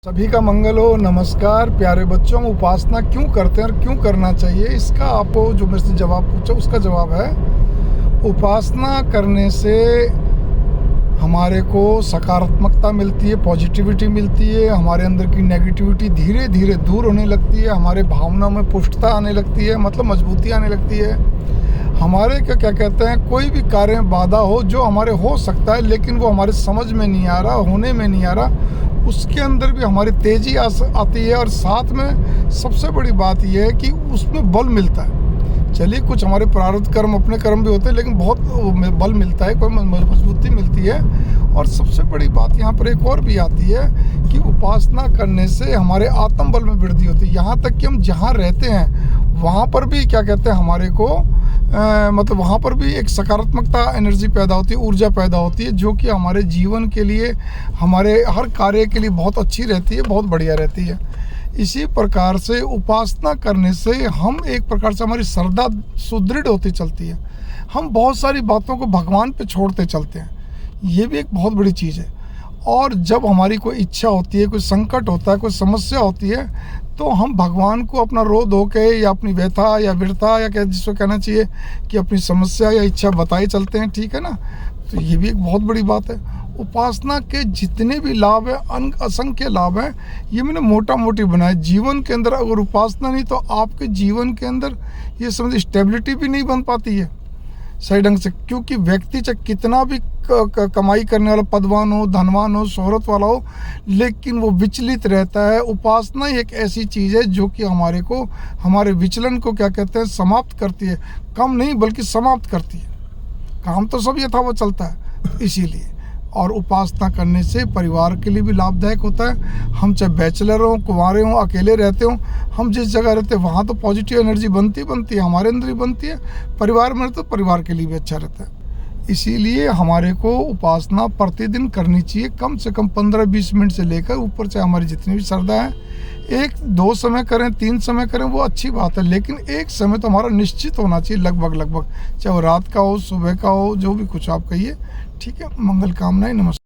सभी का मंगल हो। नमस्कार प्यारे बच्चों, उपासना क्यों करते हैं और क्यों करना चाहिए, इसका आपको जो मेरे से जवाब पूछा उसका जवाब है, उपासना करने से हमारे को सकारात्मकता मिलती है, पॉजिटिविटी मिलती है, हमारे अंदर की नेगेटिविटी धीरे धीरे दूर होने लगती है, हमारे भावनाओं में पुष्टता आने लगती है, मतलब मजबूती आने लगती है। हमारे क्या कहते हैं, कोई भी कार्य में बाधा हो जो हमारे हो सकता है लेकिन वो हमारे समझ में नहीं आ रहा, होने में नहीं आ रहा, उसके अंदर भी हमारी तेज़ी आती है। और साथ में सबसे बड़ी बात यह है कि उसमें बल मिलता है। चलिए, कुछ हमारे प्रारब्ध कर्म, अपने कर्म भी होते हैं, लेकिन बहुत बल मिलता है, कोई मजबूती मिलती है। और सबसे बड़ी बात यहाँ पर एक और भी आती है कि उपासना करने से हमारे आत्म बल में वृद्धि होती है। यहाँ तक कि हम जहाँ रहते हैं वहाँ पर भी क्या कहते हैं, हमारे को मतलब वहाँ पर भी एक सकारात्मकता एनर्जी पैदा होती है, ऊर्जा पैदा होती है, जो कि हमारे जीवन के लिए, हमारे हर कार्य के लिए बहुत अच्छी रहती है, बहुत बढ़िया रहती है। इसी प्रकार से उपासना करने से हम एक प्रकार से हमारी श्रद्धा सुदृढ़ होती चलती है, हम बहुत सारी बातों को भगवान पे छोड़ते चलते हैं, ये भी एक बहुत बड़ी चीज़ है। और जब हमारी कोई इच्छा होती है, कोई संकट होता है, कोई समस्या होती है, तो हम भगवान को अपना रो धो के या अपनी व्यथा या विरथा या क्या जिसको कहना चाहिए कि अपनी समस्या या इच्छा बताए चलते हैं, ठीक है ना। तो ये भी एक बहुत बड़ी बात है। उपासना के जितने भी लाभ हैं, असंख्य लाभ हैं, ये मैंने मोटा मोटी बनाया। जीवन के अंदर अगर उपासना नहीं तो आपके जीवन के अंदर ये समझ स्टेबिलिटी भी नहीं बन पाती है सही ढंग से, क्योंकि व्यक्ति चाहे कितना भी कमाई करने वाला, पदवान हो, धनवान हो, शोहरत वाला हो, लेकिन वो विचलित रहता है। उपासना ही एक ऐसी चीज़ है जो कि हमारे को, हमारे विचलन को क्या कहते हैं, समाप्त करती है। कम नहीं बल्कि समाप्त करती है। काम तो सब यथावत चलता है, इसीलिए। और उपासना करने से परिवार के लिए भी लाभदायक होता है। हम चाहे बैचलर हों, कुंवारे हों, अकेले रहते हों, हम जिस जगह रहते हैं वहाँ तो पॉजिटिव एनर्जी बनती है, हमारे अंदर ही बनती है। परिवार में तो परिवार के लिए भी अच्छा रहता है। इसीलिए हमारे को उपासना प्रतिदिन करनी चाहिए, कम से कम 15-20 मिनट से लेकर ऊपर, चाहे हमारी जितनी भी श्रद्धा है। 1-2 समय करें, 3 समय करें, वो अच्छी बात है, लेकिन एक समय तो हमारा निश्चित होना चाहिए, लगभग, चाहे वो रात का हो, सुबह का हो, जो भी कुछ आप कहिए, ठीक है। मंगल कामनाएं, नमस्कार।